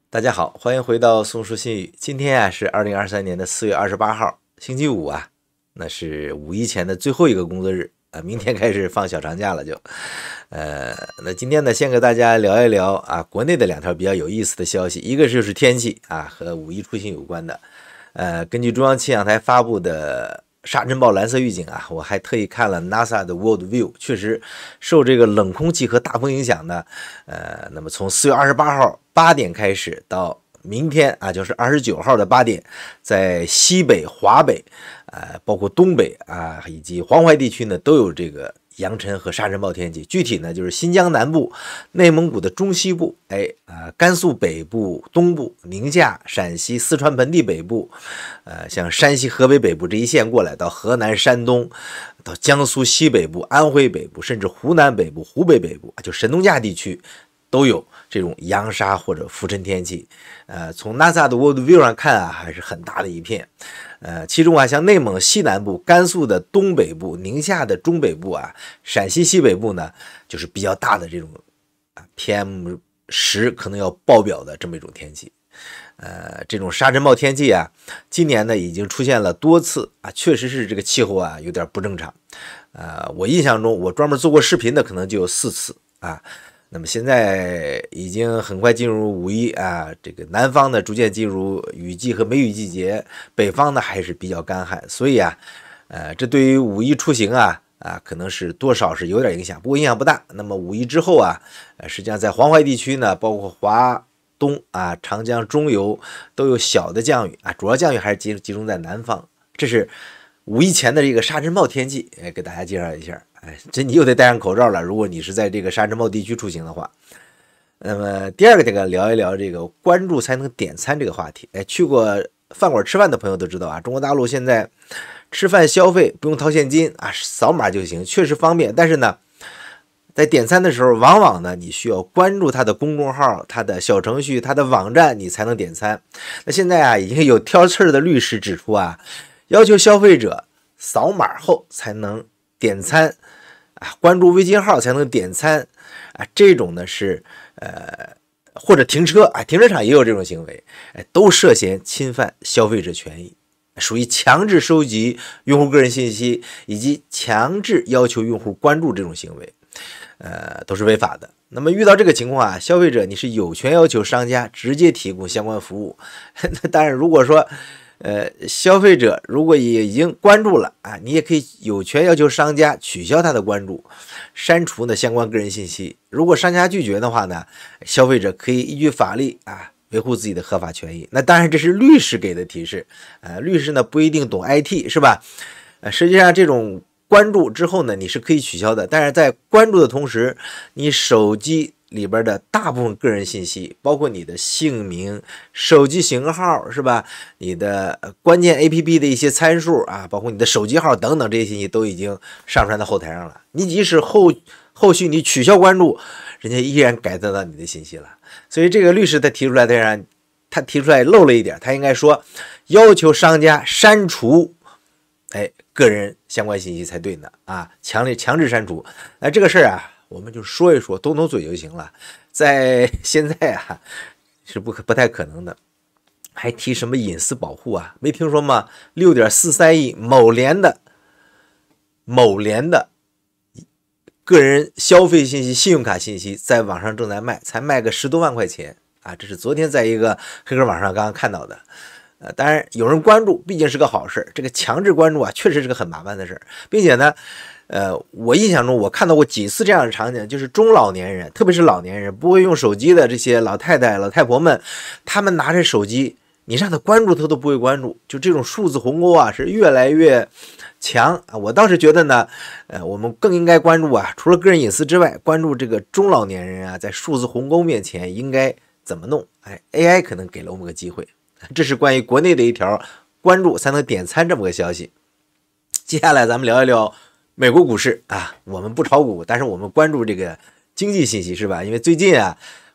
大家好，欢迎回到松树新语。今天啊是2023年的4月28号，星期五啊，那是五一前的最后一个工作日啊，明天开始放小长假了就。那今天呢，先给大家聊一聊啊，国内的两条比较有意思的消息，一个就是天气啊，和五一出行有关的。根据中央气象台发布的沙尘暴蓝色预警啊，我还特意看了 NASA 的 World View， 确实受这个冷空气和大风影响呢，那么从4月28号8点开始到明天啊，就是29号的8点，在西北、华北，包括东北啊，以及黄淮地区呢，都有这个扬尘和沙尘暴天气。具体呢，就是新疆南部、内蒙古的中西部，甘肃北部、东部、宁夏、陕西、四川盆地北部，像山西、河北北部这一线过来，到河南、山东，到江苏西北部、安徽北部，甚至湖南北部、湖北北部，就神农架地区都有这种扬沙或者浮尘天气。从 NASA 的 World View 上看啊，还是很大的一片。其中啊，像内蒙西南部、甘肃的东北部、宁夏的中北部啊、陕西西北部呢，就是比较大的这种PM10可能要爆表的这么一种天气。这种沙尘暴天气啊，今年呢已经出现了多次啊，确实是这个气候啊有点不正常。我印象中我专门做过视频的可能就有4次啊。那么现在已经很快进入五一啊，这个南方呢逐渐进入雨季和梅雨季节，北方呢还是比较干旱，所以啊，这对于五一出行啊可能是多少是有点影响，不过影响不大。那么五一之后啊，实际上在黄淮地区呢，包括华东啊、长江中游都有小的降雨啊，主要降雨还是集中在南方。这是五一前的这个沙尘暴天气，给大家介绍一下。这你又得戴上口罩了，如果你是在这个沙尘暴地区出行的话。那么第二个，这个聊一聊这个关注才能点餐这个话题。去过饭馆吃饭的朋友都知道啊，中国大陆现在吃饭消费不用掏现金啊，扫码就行，确实方便。但是呢，在点餐的时候，往往呢你需要关注他的公众号、他的小程序、他的网站，你才能点餐。那现在啊，已经有挑刺的律师指出啊，要求消费者扫码后才能点餐。关注微信号才能点餐这种呢是或者停车停车场也有这种行为，都涉嫌侵犯消费者权益，属于强制收集用户个人信息以及强制要求用户关注这种行为，都是违法的。那么遇到这个情况啊，消费者你是有权要求商家直接提供相关服务。当然，如果说消费者如果也已经关注了你也可以有权要求商家取消他的关注，删除呢相关个人信息。如果商家拒绝的话呢，消费者可以依据法律维护自己的合法权益。那当然这是律师给的提示，律师呢不一定懂 IT 是吧？实际上这种关注之后呢，你是可以取消的，但是在关注的同时，你手机里边的大部分个人信息，包括你的姓名、手机型号是吧？你的关键 APP 的一些参数包括你的手机号等等这些信息都已经上传到后台上了。你即使后续你取消关注，人家依然改得到你的信息了。所以这个律师他提出来漏了一点，他应该说要求商家删除个人相关信息才对呢强制删除。这个事儿我们就说一说，动嘴就行了。在现在是不太可能的，还提什么隐私保护没听说吗？6.43亿某联的个人消费信息、信用卡信息在网上正在卖，才卖个10多万块钱这是昨天在一个黑客网上刚刚看到的。当然有人关注毕竟是个好事，这个强制关注确实是个很麻烦的事，并且呢我印象中我看到过几次这样的场景，就是中老年人，特别是老年人不会用手机的这些老太太老太婆们，他们拿着手机，你让他关注他都不会关注，就这种数字鸿沟是越来越强我倒是觉得呢我们更应该关注除了个人隐私之外，关注这个中老年人在数字鸿沟面前应该怎么弄。AI 可能给了我们个机会。这是关于国内的一条关注才能点餐这么个消息。接下来咱们聊一聊美国股市我们不炒股，但是我们关注这个经济信息是吧？因为最近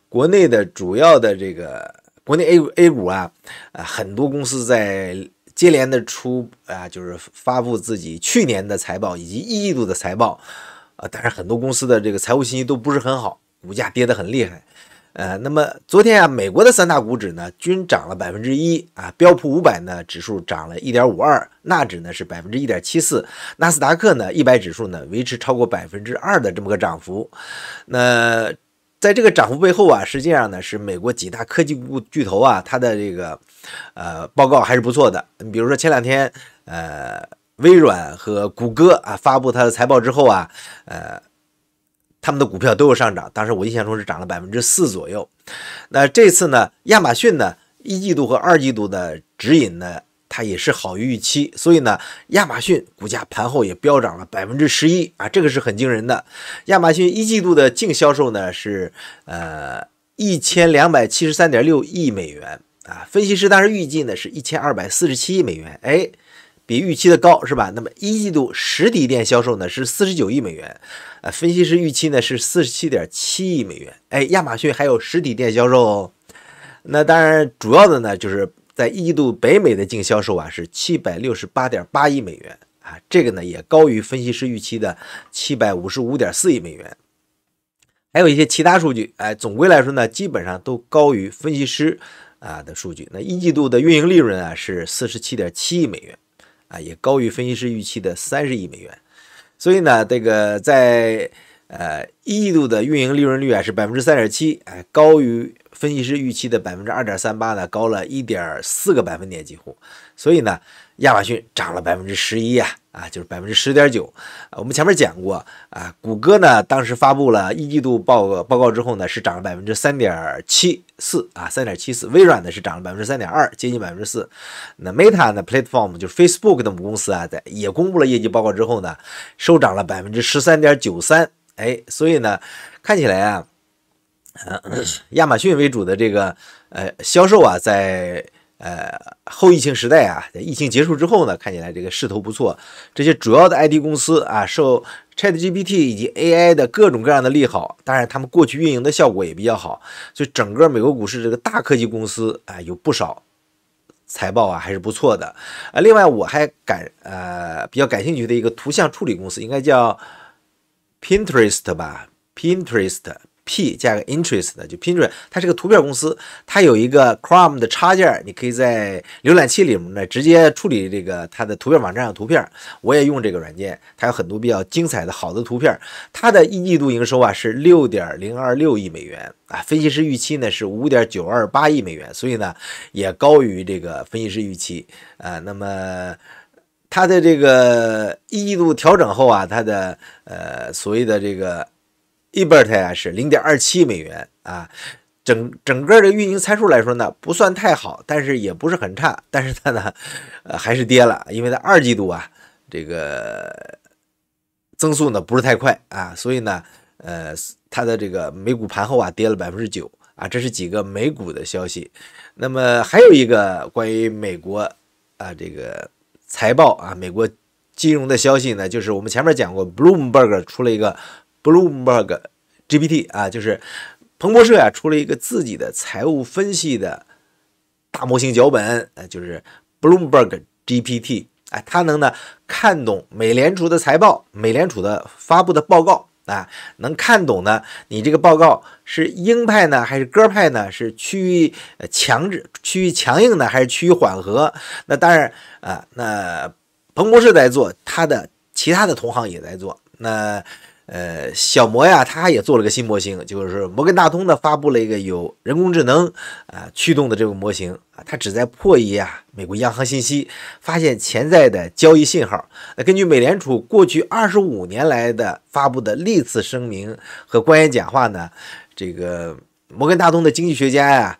国内的主要的这个国内 A 股很多公司在接连的就是发布自己去年的财报以及一季度的财报但是很多公司的这个财务信息都不是很好，股价跌得很厉害。那么昨天啊，美国的三大股指呢均涨了1%啊，标普500呢指数涨了1.52%，纳指呢是1.74%，纳斯达克呢100指数呢维持超过2%的这么个涨幅。那在这个涨幅背后啊，实际上呢是美国几大科技巨头啊，它的这个报告还是不错的。你比如说前两天微软和谷歌啊发布它的财报之后啊，他们的股票都有上涨，当时我印象中是涨了4%左右。那这次呢，亚马逊呢1季度和2季度的指引呢，它也是好于预期，所以呢，亚马逊股价盘后也飙涨了11%啊，这个是很惊人的。亚马逊1季度的净销售呢是1273.6亿美元啊，分析师当时预计呢是1247亿美元，哎，比预期的高是吧？那么1季度实体店销售呢是49亿美元，分析师预期呢是47.7亿美元，哎，亚马逊还有实体店销售哦。那当然，主要的呢就是在1季度北美的净销售啊是768.8亿美元啊，这个呢也高于分析师预期的755.4亿美元。还有一些其他数据，哎，总归来说呢，基本上都高于分析师的数据。那1季度的运营利润啊是47.7亿美元啊，也高于分析师预期的30亿美元。所以呢，这个在1季度的运营利润率啊是3.7%，哎，高于分析师预期的2.38%呢，高了1.4个百分点几乎。所以呢，亚马逊涨了11%呀，就是10.9%。我们前面讲过啊，谷歌呢当时发布了1季度报告之后呢，是涨了3.74%啊，3.74%。微软呢是涨了3.2%，接近4%。那 Meta 呢 Platform 就是 Facebook 的母公司啊，也公布了业绩报告之后呢，收涨了13.93%。哎，所以呢，看起来啊，亚马逊为主的这个销售啊，在后疫情时代啊，在疫情结束之后呢，看起来这个势头不错。这些主要的 IT 公司啊，受 ChatGPT 以及 AI 的各种各样的利好，当然他们过去运营的效果也比较好，所以整个美国股市这个大科技公司啊，有不少财报啊还是不错的。另外我还比较感兴趣的一个图像处理公司，应该叫 Pinterest 吧 ，Pinterest。P 加个 interest 的就 Pinterest， 它是个图片公司，它有一个 Chrome 的插件，你可以在浏览器里面呢直接处理这个它的图片网站上的图片。我也用这个软件，它有很多比较精彩的好的图片。它的1季度营收啊是6.026亿美元啊，分析师预期呢是5.928亿美元，所以呢也高于这个分析师预期啊。那么它的这个1季度调整后啊，它的所谓的这个EBIT 啊是0.27美元啊，整个的运营参数来说呢不算太好，但是也不是很差，但是它呢还是跌了，因为它2季度啊这个增速呢不是太快啊，所以呢它的这个美股盘后啊跌了9%啊，这是几个美股的消息。那么还有一个关于美国啊这个财报啊美国金融的消息呢，就是我们前面讲过 Bloomberg 出了一个Bloomberg GPT 啊，就是彭博社啊出了一个自己的财务分析的大模型脚本，就是 Bloomberg GPT， 哎，它能呢看懂美联储的财报，美联储的发布的报告啊，能看懂呢你这个报告是鹰派呢还是鸽派呢，是趋于强硬呢还是趋于缓和。那当然啊，那彭博社在做，它的其他的同行也在做。那小摩呀，他也做了个新模型，就是摩根大通呢发布了一个有人工智能驱动的这个模型啊，它旨在破译美国央行信息，发现潜在的交易信号。根据美联储过去25年来的发布的历次声明和官员讲话呢，这个摩根大通的经济学家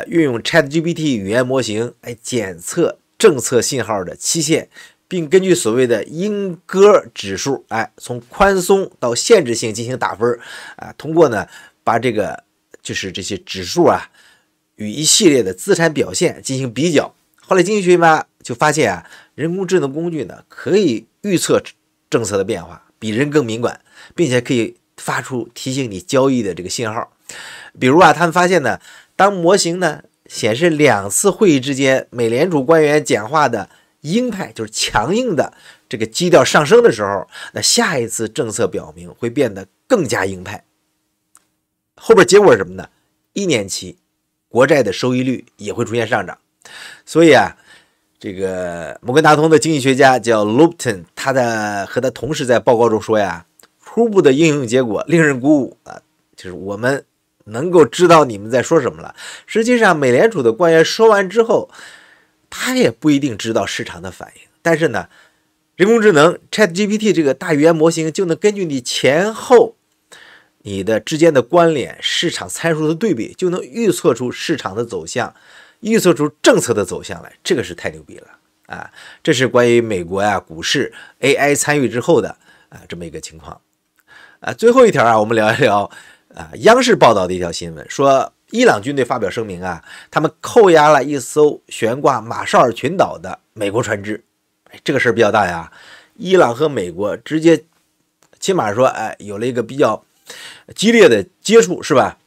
运用 ChatGPT 语言模型来检测政策信号的期限，并根据所谓的鹰鸽指数，从宽松到限制性进行打分通过呢把这个就是这些指数与一系列的资产表现进行比较。后来经济学家就发现人工智能工具呢可以预测政策的变化，比人更敏感，并且可以发出提醒你交易的这个信号。比如他们发现呢，当模型呢显示2次会议之间美联储官员讲话的鹰派，就是强硬的这个基调上升的时候，那下一次政策表明会变得更加鹰派。后边结果是什么呢？ 1年期国债的收益率也会出现上涨。所以啊，这个摩根大通的经济学家叫 Lupton， 和他同事在报告中说呀，初步的应用结果令人鼓舞啊，就是我们能够知道你们在说什么了。实际上，美联储的官员说完之后，他也不一定知道市场的反应，但是呢，人工智能 ChatGPT 这个大语言模型就能根据你前后你的之间的关联、市场参数的对比，就能预测出市场的走向，预测出政策的走向来，这个是太牛逼了啊！这是关于美国股市 AI 参与之后的这么一个情况最后一条我们聊一聊央视报道的一条新闻，说伊朗军队发表声明他们扣押了一艘悬挂马绍尔群岛的美国船只。这个事儿比较大呀，伊朗和美国直接起码说有了一个比较激烈的接触，是吧？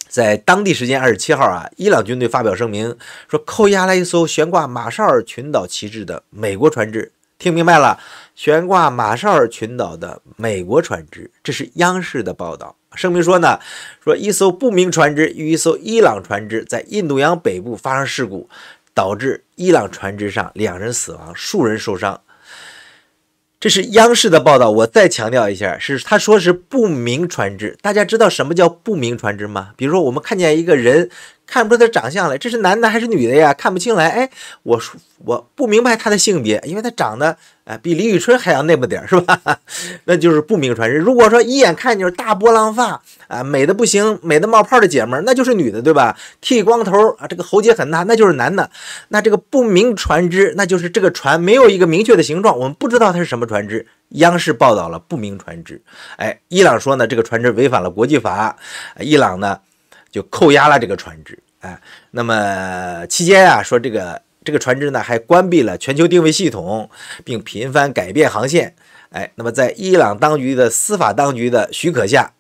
在当地时间27号伊朗军队发表声明说扣押了一艘悬挂马绍尔群岛旗帜的美国船只。听明白了，悬挂马绍尔群岛的美国船只，这是央视的报道。声明说呢，说一艘不明船只与一艘伊朗船只在印度洋北部发生事故，导致伊朗船只上2人死亡，数人受伤。这是央视的报道，我再强调一下，他说是不明船只。大家知道什么叫不明船只吗？比如说我们看见一个人，看不出他长相来，这是男的还是女的呀？看不清来，我不明白他的性别，因为他长得比李宇春还要那么点是吧？那就是不明船只。如果说一眼看就是大波浪发美的不行，美的冒泡的姐们儿，那就是女的对吧？剃光头这个喉结很大，那就是男的。那这个不明船只，那就是这个船没有一个明确的形状，我们不知道它是什么船只。央视报道了不明船只。伊朗说呢，这个船只违反了国际法，伊朗呢就扣押了这个船只。那么期间说这个船只呢还关闭了全球定位系统，并频繁改变航线。那么在伊朗当局的司法当局的许可下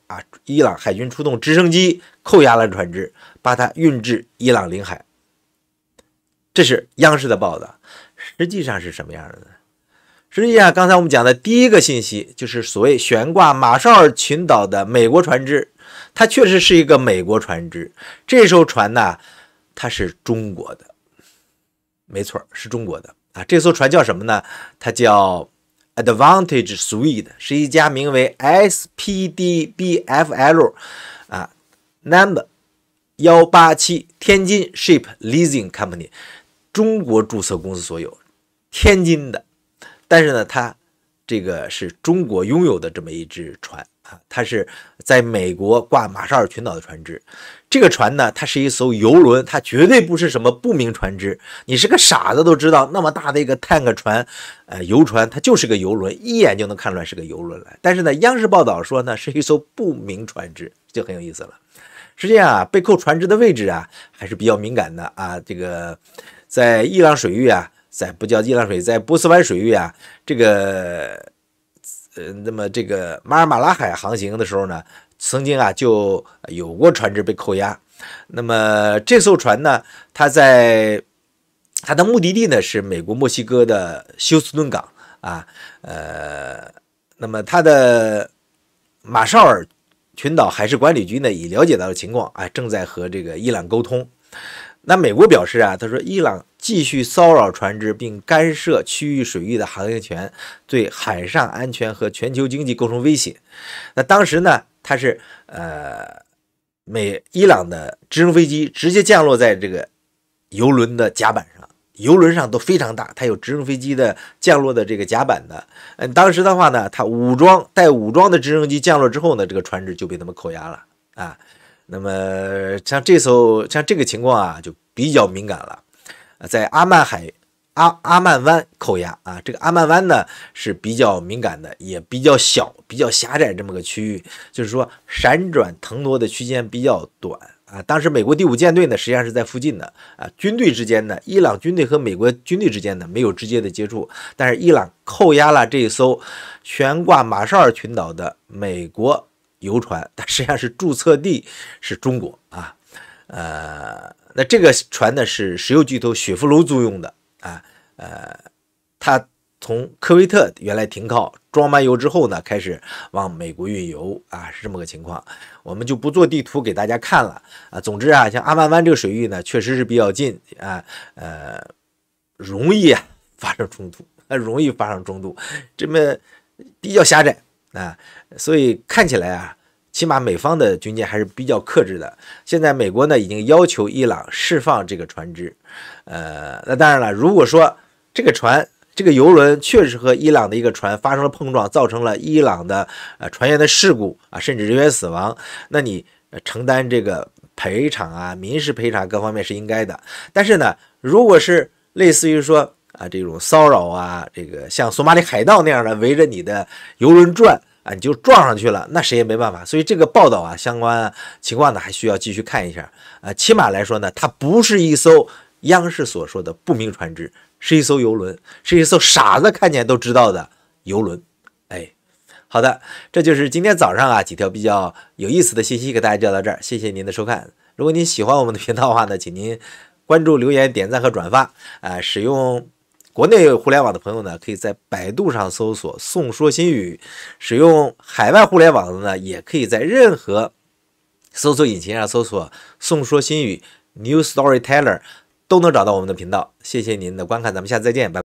伊朗海军出动直升机扣押了船只，把它运至伊朗领海。这是央视的报道。实际上是什么样的呢？实际上刚才我们讲的第一个信息，就是所谓悬挂马绍尔群岛的美国船只，它确实是一个美国船只。这艘船呢，它是中国的，没错，是中国的这艘船叫什么呢？它叫 Advantage Suite， 是一家名为 SPDBFL Number 187天津 Ship Leasing Company 中国注册公司所有，天津的。但是呢，它这个是中国拥有的这么一只船它是在美国挂马绍尔群岛的船只。这个船呢，它是一艘游轮，它绝对不是什么不明船只。你是个傻子都知道，那么大的一个 tank 船游船，它就是个游轮，一眼就能看出来是个游轮来。但是呢，央视报道说呢，是一艘不明船只，就很有意思了。实际上被扣船只的位置还是比较敏感的这个在伊朗水域不叫伊朗水域，在波斯湾水域这个那么这个马尔马拉海航行的时候呢，曾经就有过船只被扣押。那么这艘船呢，它的目的地呢是美国墨西哥的休斯顿港那么它的马绍尔群岛海事管理局呢已了解到的情况正在和这个伊朗沟通。那美国表示他说伊朗继续骚扰船只并干涉区域水域的航行权，对海上安全和全球经济构成威胁。那当时呢，它是伊朗的直升飞机直接降落在这个游轮的甲板上，游轮上都非常大，它有直升飞机的降落的这个甲板的。当时的话呢，它带武装的直升机降落之后呢，这个船只就被他们扣押了那么像这个情况就比较敏感了，在阿曼湾扣押这个阿曼湾呢是比较敏感的，也比较小、比较狭窄这么个区域，就是说闪转腾挪的区间比较短当时美国第5舰队呢实际上是在附近的军队之间呢，伊朗军队和美国军队之间呢没有直接的接触，但是伊朗扣押了这艘悬挂马绍尔群岛的美国游船，它实际上是注册地是中国那这个船呢是石油巨头雪佛龙租用的它从科威特原来停靠装满油之后呢，开始往美国运油啊，是这么个情况。我们就不做地图给大家看了啊。总之啊，像阿曼湾这个水域呢，确实是比较近啊，容易发生冲突，这么比较狭窄啊，所以看起来啊，起码美方的军舰还是比较克制的。现在美国呢已经要求伊朗释放这个船只，那当然了，如果说这个游轮确实和伊朗的一个船发生了碰撞，造成了伊朗的船员的事故啊，甚至人员死亡，那你承担这个赔偿啊、民事赔偿各方面是应该的。但是呢，如果是类似于说啊这种骚扰啊，这个像索马里海盗那样的围着你的游轮转啊，你就撞上去了，那谁也没办法。所以这个报道啊，相关情况呢还需要继续看一下。起码来说呢，它不是一艘央视所说的不明船只，是一艘游轮，是一艘傻子看见都知道的游轮。哎，好的，这就是今天早上啊几条比较有意思的信息给大家交到这儿，谢谢您的收看。如果您喜欢我们的频道的话呢，请您关注、留言、点赞和转发。使用国内互联网的朋友呢，可以在百度上搜索宋说新语；使用海外互联网的呢，也可以在任何搜索引擎上搜索宋说新语 New Storyteller， 都能找到我们的频道。谢谢您的观看，咱们下次再见，拜拜。